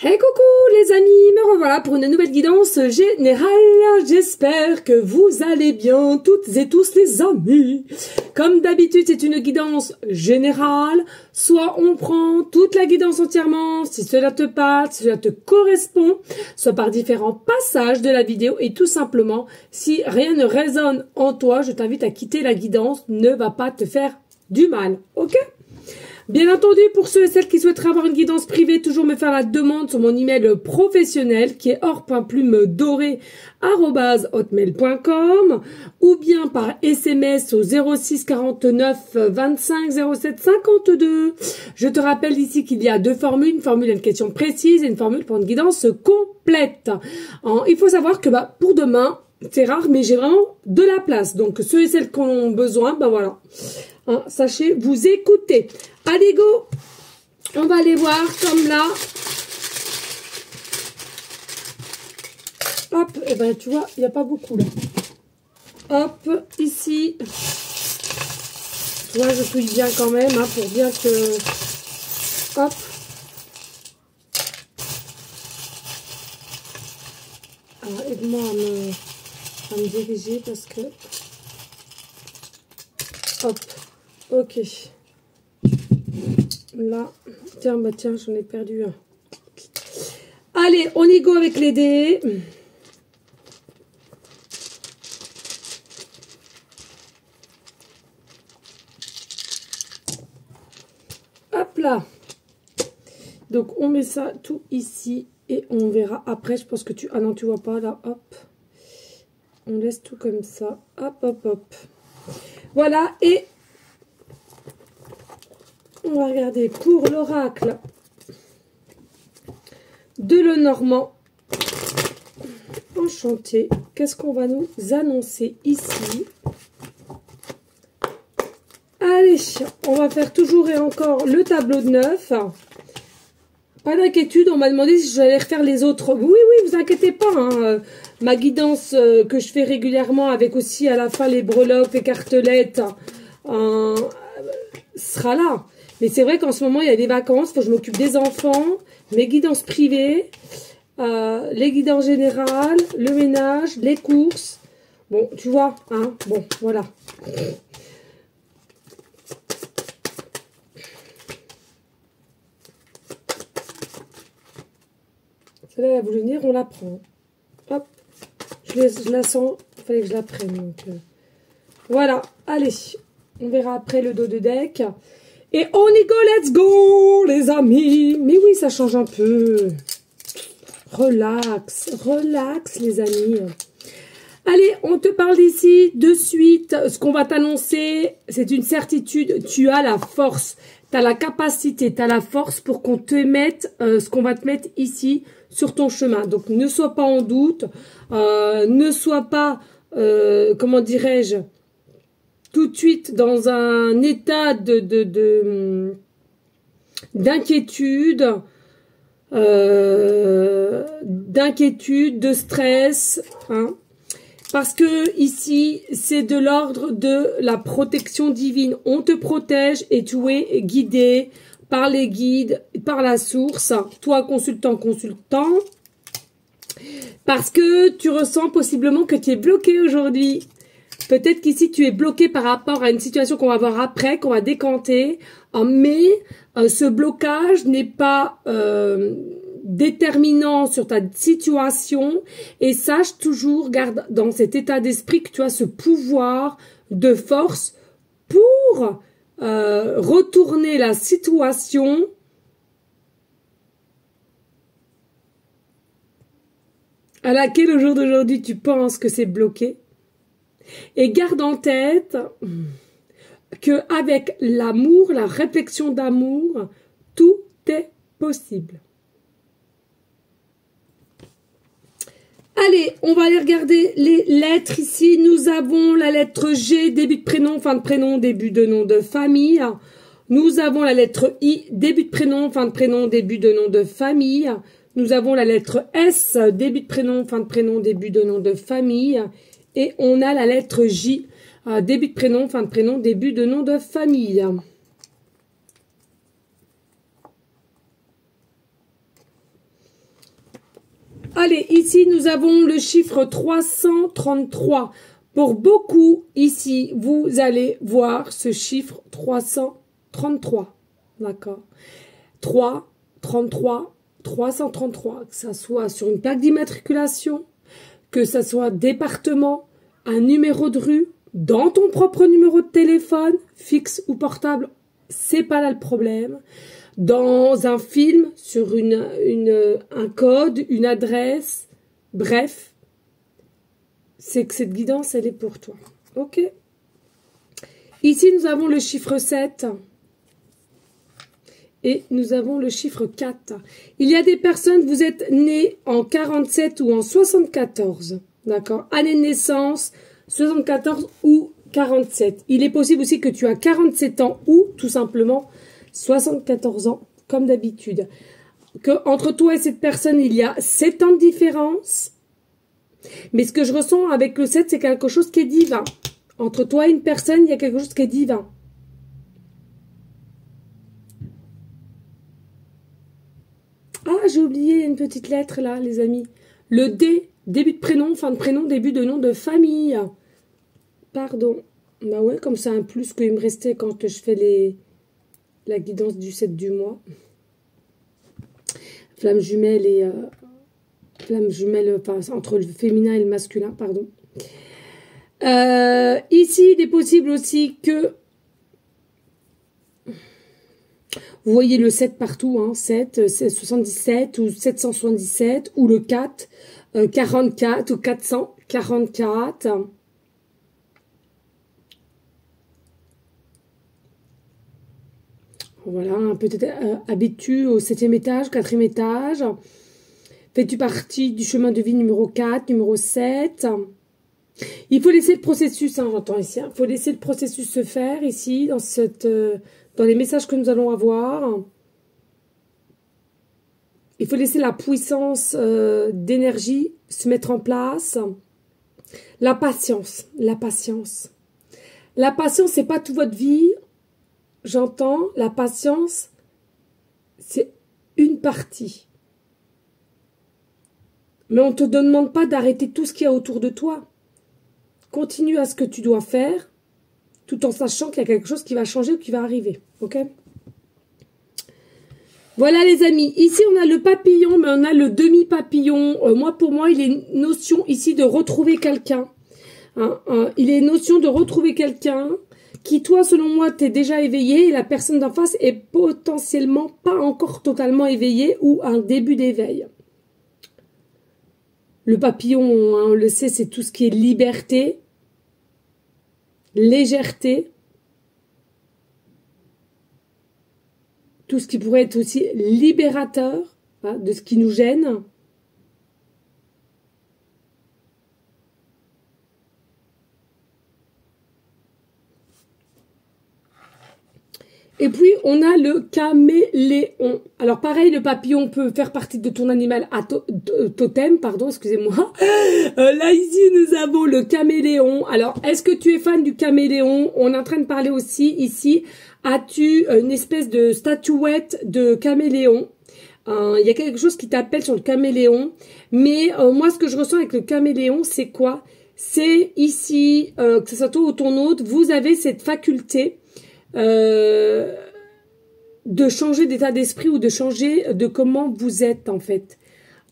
Hey coucou les amis, me revoilà pour une nouvelle guidance générale. J'espère que vous allez bien toutes et tous les amis. Comme d'habitude, c'est une guidance générale. Soit on prend toute la guidance entièrement, si cela te parle, si cela te correspond, soit par différents passages de la vidéo. Et tout simplement, si rien ne résonne en toi, je t'invite à quitter la guidance. Ne va pas te faire du mal, ok ? Bien entendu, pour ceux et celles qui souhaiteraient avoir une guidance privée, toujours me faire la demande sur mon email professionnel qui est or.plume-doré@hotmail.com ou bien par SMS au 06 49 25 07 52. Je te rappelle ici qu'il y a deux formules, une formule à une question précise et une formule pour une guidance complète. Il faut savoir que pour demain, c'est rare, mais j'ai vraiment de la place. Donc, ceux et celles qui en ont besoin, voilà. Sachez, vous écoutez. Allez, go! On va aller voir comme là. Hop, et ben tu vois, il n'y a pas beaucoup là. Hop, ici. Tu vois, je touille bien quand même, pour bien que... Hop. Alors, aide-moi à me diriger parce que... Hop, ok. Là, tiens, j'en ai perdu un. Allez, on y go avec les dés. Hop là. Donc, on met ça tout ici et on verra après. Je pense que tu... Ah non, tu vois pas là. Hop. On laisse tout comme ça. Hop, hop, hop. Voilà, et on va regarder pour l'oracle de Lenormand. Enchanté. Qu'est-ce qu'on va nous annoncer ici? Allez, on va faire toujours et encore le tableau de 9. Pas d'inquiétude, on m'a demandé si j'allais refaire les autres. Oui, vous inquiétez pas. Ma guidance que je fais régulièrement avec aussi à la fin les breloques, les cartelettes, sera là. Mais c'est vrai qu'en ce moment, il y a des vacances, il faut que je m'occupe des enfants, mes guidances privées, les guidances générales, le ménage, les courses. Bon, tu vois, bon, voilà. Celle-là, elle a voulu venir, on la prend. Hop, je la sens, il fallait que je la prenne. Donc, voilà, allez, on verra après le dos de deck. Et on y go, let's go, les amis. Mais oui, ça change un peu. Relax, relax, les amis. Allez, on te parle ici de suite. Ce qu'on va t'annoncer, c'est une certitude. Tu as la force, tu as la capacité, tu as la force pour qu'on te mette ce qu'on va te mettre ici sur ton chemin. Donc, ne sois pas en doute. Ne sois pas, comment dirais-je, tout de suite dans un état d'inquiétude, de stress, parce que ici c'est de l'ordre de la protection divine. On te protège et tu es guidé par les guides, par la source, toi consultant, parce que tu ressens possiblement que tu es bloqué aujourd'hui. Peut-être qu'ici, tu es bloqué par rapport à une situation qu'on va voir après, qu'on va décanter. Mais ce blocage n'est pas déterminant sur ta situation. Et sache toujours, garde dans cet état d'esprit que tu as ce pouvoir de force pour retourner la situation à laquelle au jour d'aujourd'hui, tu penses que c'est bloqué. Et garde en tête que avec l'amour, la réflexion d'amour, tout est possible. Allez, on va aller regarder les lettres ici. Nous avons la lettre G, début de prénom, fin de prénom, début de nom de famille. Nous avons la lettre I, début de prénom, fin de prénom, début de nom de famille. Nous avons la lettre S, début de prénom, fin de prénom, début de nom de famille. Et on a la lettre J, début de prénom, fin de prénom, début de nom de famille. allez, ici, nous avons le chiffre 333. Pour beaucoup, ici, vous allez voir ce chiffre 333. D'accord. 3, 33, 333. Que ça soit sur une plaque d'immatriculation, que ça soit département, un numéro de rue, dans ton propre numéro de téléphone, fixe ou portable, c'est pas là le problème. Dans un film, sur un code, une adresse, bref, c'est que cette guidance, elle est pour toi. Ok? Ici, nous avons le chiffre 7 et nous avons le chiffre 4. Il y a des personnes, vous êtes nés en 47 ou en 74, d'accord? Année de naissance, 74 ou 47. Il est possible aussi que tu as 47 ans ou tout simplement 74 ans, comme d'habitude. Que entre toi et cette personne, il y a 7 ans de différence. Mais ce que je ressens avec le 7, c'est quelque chose qui est divin. Entre toi et une personne, il y a quelque chose qui est divin. Ah, j'ai oublié une petite lettre là, les amis. Le D, début de prénom, fin de prénom, début de nom de famille. Pardon. Bah ouais, comme c'est un plus qu'il me restait quand je fais la guidance du 7 du mois. Flamme jumelle et... flamme jumelle, enfin, entre le féminin et le masculin, pardon. Ici, il est possible aussi que... Vous voyez le 7 partout, hein, 7, 77 ou 777 ou le 4, 44 ou 444. Voilà, peut-être habites-tu au 7e étage, 4e étage. Fais-tu partie du chemin de vie numéro 4, numéro 7. Il faut laisser le processus, hein, j'entends ici, il faut laisser le processus se faire ici, dans les messages que nous allons avoir. Il faut laisser la puissance d'énergie se mettre en place. La patience, la patience. La patience, c'est pas toute votre vie. J'entends, la patience, c'est une partie. Mais on ne te demande pas d'arrêter tout ce qu'il y a autour de toi. Continue à ce que tu dois faire, tout en sachant qu'il y a quelque chose qui va changer ou qui va arriver. Ok? Voilà les amis, ici on a le papillon, mais on a le demi-papillon. Pour moi, il est notion ici de retrouver quelqu'un. Il est notion de retrouver quelqu'un qui, toi, selon moi, t'es déjà éveillé et la personne d'en face est potentiellement pas encore totalement éveillée ou un début d'éveil. Le papillon, on le sait, c'est tout ce qui est liberté, légèreté, tout ce qui pourrait être aussi libérateur, hein, de ce qui nous gêne. Et puis, on a le caméléon. Alors, pareil, le papillon peut faire partie de ton animal totem, pardon, excusez-moi. Là, ici, nous avons le caméléon. Alors, est-ce que tu es fan du caméléon? On est en train de parler aussi, ici, as-tu une espèce de statuette de caméléon? Il y a quelque chose qui t'appelle sur le caméléon. Mais moi, ce que je ressens avec le caméléon, c'est quoi? C'est ici, que ce soit toi ou ton hôte, vous avez cette faculté de changer d'état d'esprit ou de changer de comment vous êtes en fait.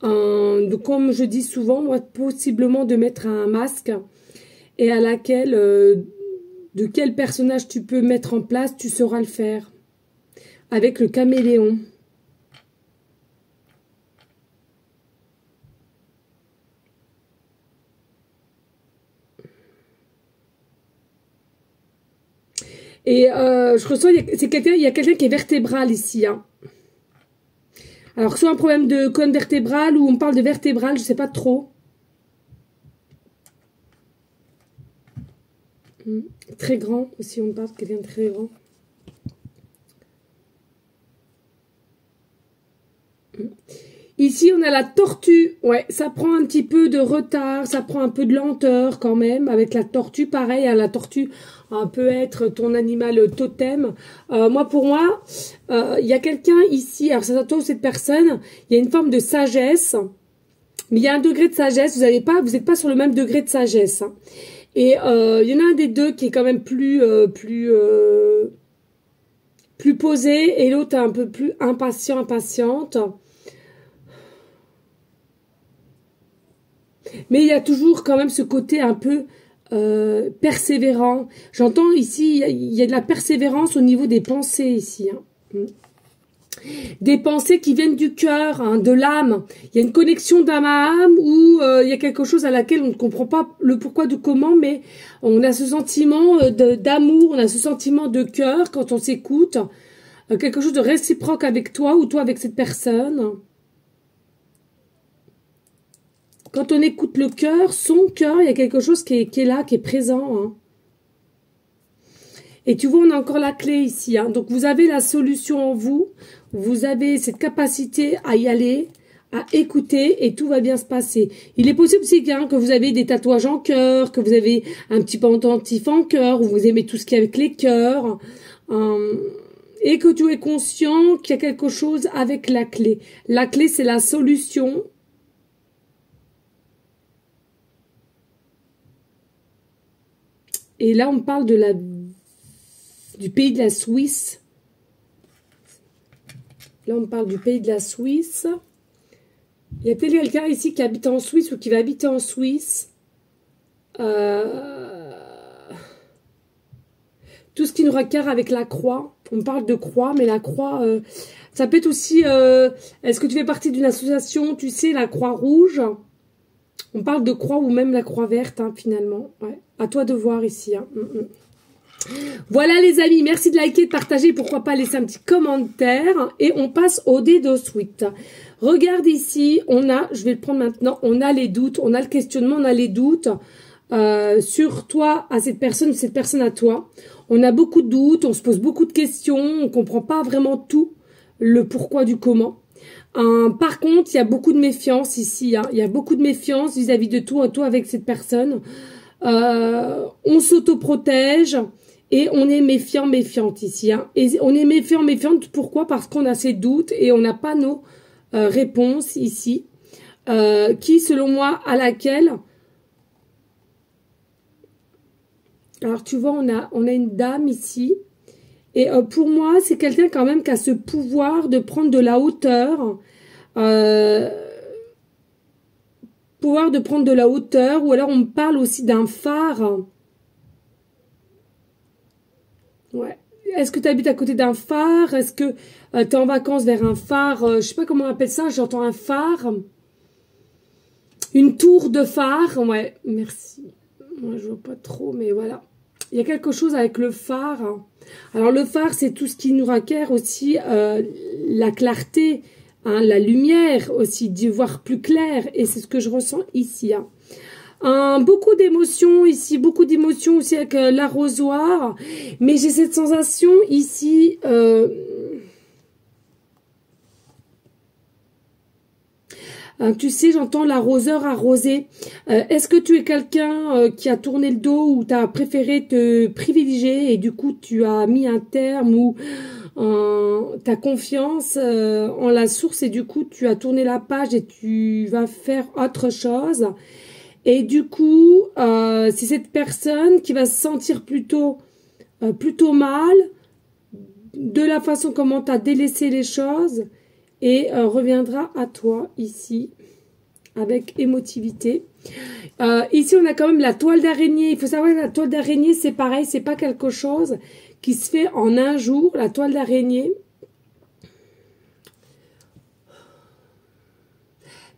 Comme je dis souvent, moi, possiblement de mettre un masque et à laquelle, de quel personnage tu peux mettre en place, tu sauras le faire. Avec le caméléon. Et je ressens, il y a quelqu'un qui est vertébral ici. Hein. Alors, soit un problème de colonne vertébrale ou on parle de vertébrale, je ne sais pas trop. Très grand aussi, on parle de quelqu'un de très grand. Ici, on a la tortue. Ouais, ça prend un petit peu de retard, ça prend un peu de lenteur quand même. Avec la tortue, pareil, hein, la tortue peut être ton animal totem. Pour moi, il y a quelqu'un ici, alors ça s'attend cette personne, il y a une forme de sagesse Mais il y a un degré de sagesse, vous n'êtes pas sur le même degré de sagesse. Hein. Et il y en a un des deux qui est quand même plus posé, et l'autre un peu plus impatiente. Mais il y a toujours quand même ce côté un peu persévérant. J'entends ici, il y a de la persévérance au niveau des pensées ici. Hein. Des pensées qui viennent du cœur, hein, de l'âme. Il y a une connexion d'âme à âme où il y a quelque chose à laquelle on ne comprend pas le pourquoi du comment, mais on a ce sentiment d'amour, on a ce sentiment de cœur quand on s'écoute. Quelque chose de réciproque avec toi ou toi avec cette personne. Quand on écoute le cœur, son cœur, il y a quelque chose qui est là, qui est présent. Hein. Et tu vois, on a encore la clé ici. Hein. Donc, vous avez la solution en vous. Vous avez cette capacité à y aller, à écouter, et tout va bien se passer. Il est possible aussi hein, que vous avez des tatouages en cœur, que vous avez un petit pendentif en cœur, ou vous aimez tout ce qui est avec les cœurs. Et que tu es conscient qu'il y a quelque chose avec la clé. La clé, c'est la solution. Et là, on parle de du pays de la Suisse. Là, on parle du pays de la Suisse. Il y a peut-être quelqu'un ici qui habite en Suisse ou qui va habiter en Suisse. Tout ce qui nous raccorde avec la croix. On parle de croix, mais la croix, ça peut être aussi... Est-ce que tu fais partie d'une association, tu sais, la Croix-Rouge? On parle de croix ou même la croix verte, hein, finalement. Ouais. À toi de voir ici. Hein. Voilà les amis, merci de liker, de partager, pourquoi pas laisser un petit commentaire. Et on passe au dé de suite. Regarde ici, je vais le prendre maintenant, on a les doutes, on a le questionnement, on a les doutes sur toi à cette personne à toi. On a beaucoup de doutes, on se pose beaucoup de questions, on comprend pas vraiment tout, le pourquoi du comment. Par contre, il y a beaucoup de méfiance ici. Hein. Il y a beaucoup de méfiance vis-à-vis de toi avec cette personne. On s'autoprotège et on est méfiant, méfiante ici. Hein. Et on est méfiant, méfiante. Pourquoi? Parce qu'on a ces doutes et on n'a pas nos réponses ici. Qui, selon moi, à laquelle... Alors, tu vois, on a une dame ici. Et pour moi, c'est quelqu'un quand même qui a ce pouvoir de prendre de la hauteur. Pouvoir de prendre de la hauteur. Ou alors, on me parle aussi d'un phare. Ouais. Est-ce que tu habites à côté d'un phare? Est-ce que tu es en vacances vers un phare? Je sais pas comment on appelle ça. J'entends un phare. Une tour de phare. Ouais, merci. Moi, je vois pas trop, mais voilà. Il y a quelque chose avec le phare. Alors, le phare, c'est tout ce qui nous requiert aussi la clarté, hein, la lumière aussi, d'y voir plus clair. Et c'est ce que je ressens ici. Hein. Beaucoup d'émotions ici, beaucoup d'émotions aussi avec l'arrosoir. Mais j'ai cette sensation ici... tu sais, j'entends l'arroseur arroser. Est-ce que tu es quelqu'un qui a tourné le dos ou tu as préféré te privilégier et du coup tu as mis un terme ou ta confiance en la source et du coup tu as tourné la page et tu vas faire autre chose. Et du coup, c'est cette personne qui va se sentir plutôt mal de la façon comment tu as délaissé les choses. Et reviendra à toi ici avec émotivité. Ici, on a quand même la toile d'araignée. Il faut savoir que la toile d'araignée, c'est pareil. C'est pas quelque chose qui se fait en un jour. La toile d'araignée.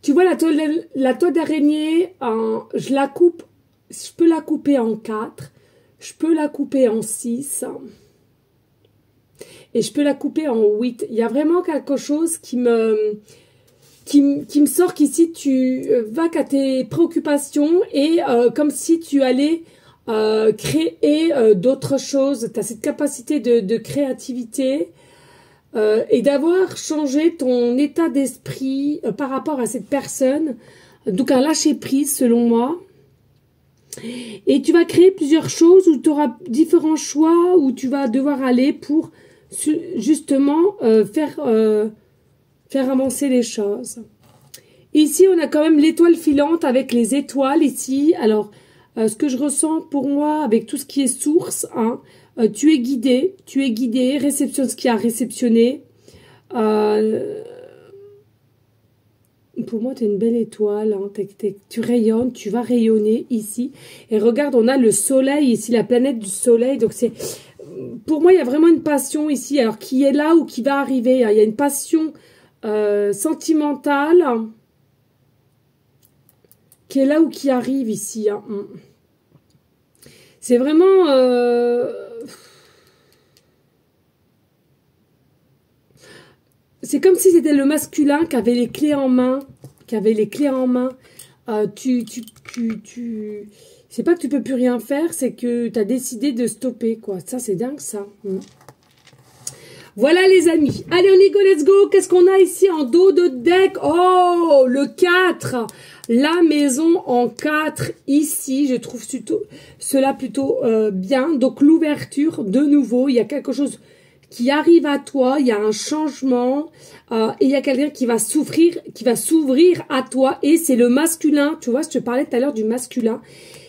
Tu vois, la toile d'araignée, je la coupe. Je peux la couper en 4. Je peux la couper en 6. Et je peux la couper en 8. Il y a vraiment quelque chose qui me sort qu'ici, tu vas qu'à tes préoccupations et comme si tu allais créer d'autres choses. Tu as cette capacité de créativité et d'avoir changé ton état d'esprit par rapport à cette personne. Donc un lâcher-prise selon moi. Et tu vas créer plusieurs choses où tu auras différents choix, où tu vas devoir aller pour... justement faire avancer les choses. Ici, on a quand même l'étoile filante avec les étoiles ici. Alors, ce que je ressens pour moi avec tout ce qui est source, hein, tu es guidé, réceptionne ce qui a réceptionné. Pour moi, tu es une belle étoile, hein, tu rayonnes, tu vas rayonner ici. Et regarde, on a le soleil ici, la planète du soleil. Donc, c'est pour moi, il y a vraiment une passion ici, alors qui est là ou qui va arriver. Hein. Il y a une passion sentimentale qui est là ou qui arrive ici. Hein. C'est vraiment... c'est comme si c'était le masculin qui avait les clés en main. C'est pas que tu peux plus rien faire, c'est que tu as décidé de stopper, quoi. Ça, c'est dingue, ça. Voilà, les amis. Allez, on y go, let's go. Qu'est-ce qu'on a ici en dos de deck? Oh, le 4. La maison en 4 ici. Je trouve cela plutôt bien. Donc, l'ouverture, de nouveau, il y a quelque chose qui arrive à toi, il y a un changement, et il y a quelqu'un qui va s'ouvrir à toi, et c'est le masculin. Tu vois, je te parlais tout à l'heure du masculin.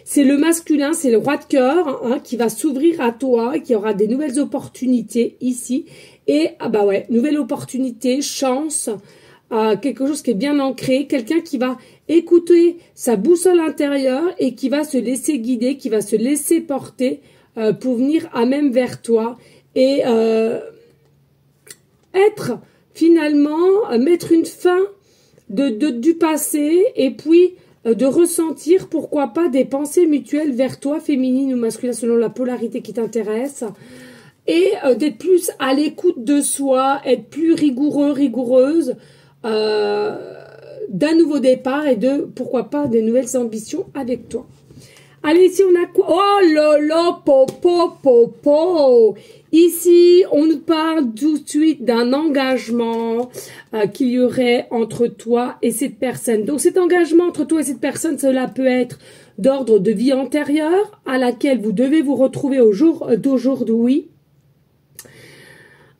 C'est le masculin, c'est le roi de cœur, hein, qui va s'ouvrir à toi, qui aura des nouvelles opportunités ici. Et, ah bah ouais, nouvelle opportunité, chance, quelque chose qui est bien ancré, quelqu'un qui va écouter sa boussole intérieure et qui va se laisser guider, qui va se laisser porter pour venir à même vers toi. Et être finalement, mettre une fin du passé et puis de ressentir, pourquoi pas, des pensées mutuelles vers toi, féminine ou masculin, selon la polarité qui t'intéresse, et d'être plus à l'écoute de soi, être plus rigoureuse, d'un nouveau départ et de, pourquoi pas, des nouvelles ambitions avec toi. Allez, ici, on a quoi? Oh là là, popo. Ici, on nous parle tout de suite d'un engagement qu'il y aurait entre toi et cette personne. Donc, cet engagement entre toi et cette personne, cela peut être d'ordre de vie antérieure à laquelle vous devez vous retrouver au jour d'aujourd'hui.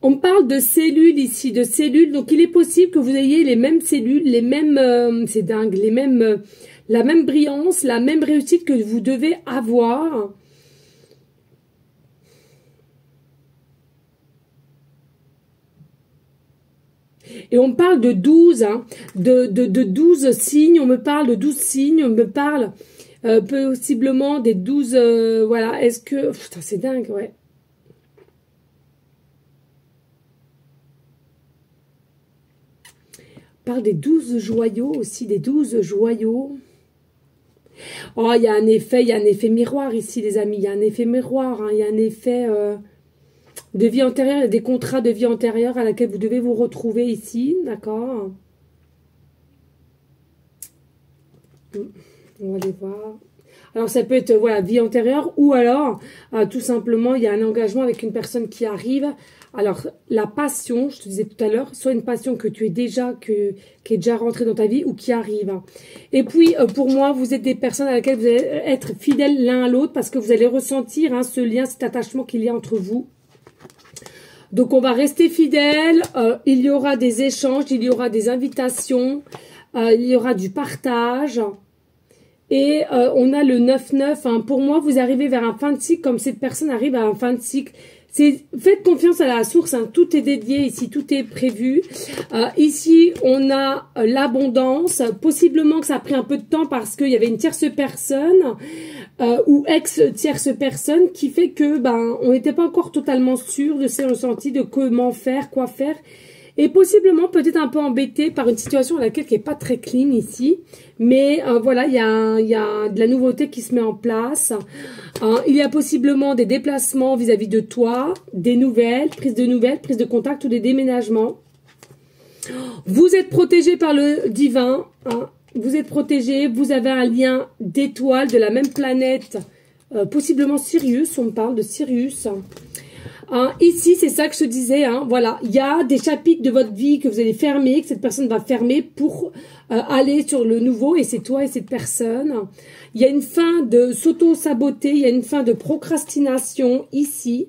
On parle de cellules ici, de cellules. Donc, il est possible que vous ayez les mêmes cellules, les mêmes, c'est dingue, les mêmes... la même brillance, la même réussite que vous devez avoir. Et on me parle de 12, hein, de 12 signes, on me parle de 12 signes, on me parle possiblement des 12, voilà, est-ce que... Putain, c'est dingue, ouais. On parle des 12 joyaux aussi, des 12 joyaux. Oh, il y a un effet miroir ici, les amis. Il y a un effet miroir, hein, il y a un effet de vie antérieure, il y a des contrats de vie antérieure à laquelle vous devez vous retrouver ici, d'accord? On va les voir. Alors, ça peut être, voilà, vie antérieure, ou alors, tout simplement, il y a un engagement avec une personne qui arrive. Alors, la passion, je te disais tout à l'heure, soit une passion que tu es déjà, qui est déjà rentrée dans ta vie ou qui arrive. Et puis, pour moi, vous êtes des personnes à laquelle vous allez être fidèles l'un à l'autre parce que vous allez ressentir, hein, ce lien, cet attachement qu'il y a entre vous. Donc, on va rester fidèles. Il y aura des échanges, il y aura des invitations, il y aura du partage. Et on a le 9-9. Hein. Pour moi, vous arrivez vers un fin de cycle comme cette personne arrive à un fin de cycle. Faites confiance à la source, hein. Tout est dédié ici, tout est prévu. Ici, on a l'abondance. Possiblement que ça a pris un peu de temps parce qu'il y avait une tierce personne ou ex-tierce personne qui fait que on n'était pas encore totalement sûr de ses ressentis, de comment faire, quoi faire. Et possiblement peut-être un peu embêté par une situation à laquelle qui n'est pas très clean ici. Mais voilà, il y a de la nouveauté qui se met en place. Il y a possiblement des déplacements vis-à-vis de toi, des nouvelles, prise de contact ou des déménagements. Vous êtes protégé par le divin. Hein. Vous êtes protégé, vous avez un lien d'étoiles de la même planète. Possiblement Sirius, on me parle de Sirius. Hein, ici, c'est ça que je te disais, hein, voilà, il y a des chapitres de votre vie que vous allez fermer, que cette personne va fermer pour aller sur le nouveau, et c'est toi et cette personne. Il y a une fin de s'auto-saboter, il y a une fin de procrastination ici.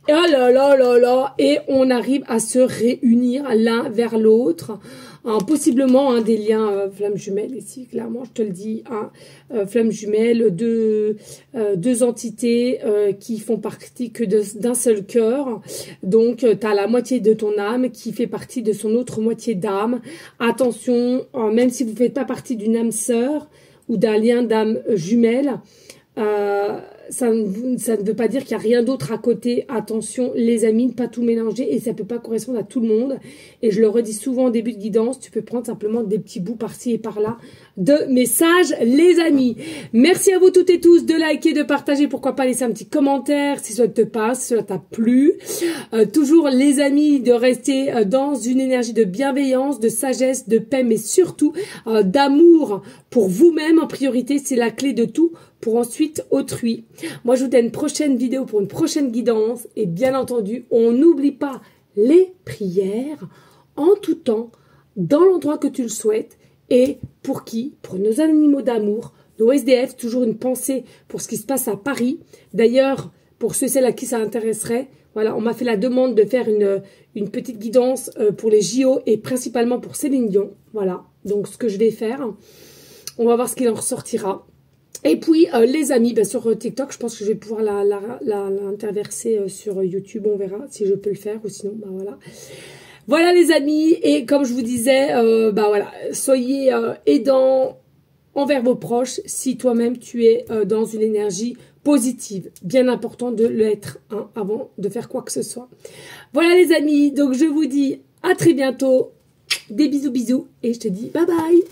Et oh là là là là, et on arrive à se réunir l'un vers l'autre. Possiblement des liens flammes jumelles ici, clairement, je te le dis, flammes jumelles, deux entités qui font partie que d'un seul cœur. Donc, tu as la moitié de ton âme qui fait partie de son autre moitié d'âme. Attention, même si vous ne faites pas partie d'une âme sœur ou d'un lien d'âme jumelle, ça ne veut pas dire qu'il n'y a rien d'autre à côté. Attention, les amis, ne pas tout mélanger et ça ne peut pas correspondre à tout le monde. Et je le redis souvent en début de guidance, tu peux prendre simplement des petits bouts par-ci et par-là de messages, les amis. Merci à vous toutes et tous de liker, de partager, pourquoi pas laisser un petit commentaire si cela te passe, si cela t'a plu. Toujours, les amis, de rester dans une énergie de bienveillance, de sagesse, de paix, mais surtout d'amour pour vous-même en priorité. C'est la clé de tout pour ensuite autrui. Moi, je vous dis à une prochaine vidéo pour une prochaine guidance. Et bien entendu, on n'oublie pas les prières en tout temps, dans l'endroit que tu le souhaites. Et pour qui? Pour nos animaux d'amour, nos SDF. Toujours une pensée pour ce qui se passe à Paris. D'ailleurs, pour ceux et celles à qui ça intéresserait, voilà, on m'a fait la demande de faire une petite guidance pour les JO et principalement pour Céline Dion. Voilà, donc ce que je vais faire. On va voir ce qu'il en ressortira. Et puis, les amis, sur TikTok, je pense que je vais pouvoir l'interverser sur YouTube. On verra si je peux le faire ou sinon, voilà. Voilà, les amis. Et comme je vous disais, voilà, soyez aidants envers vos proches si toi-même tu es dans une énergie positive. Bien important de l'être avant de faire quoi que ce soit. Voilà, les amis. Donc, je vous dis à très bientôt. Des bisous, bisous. Et je te dis bye bye.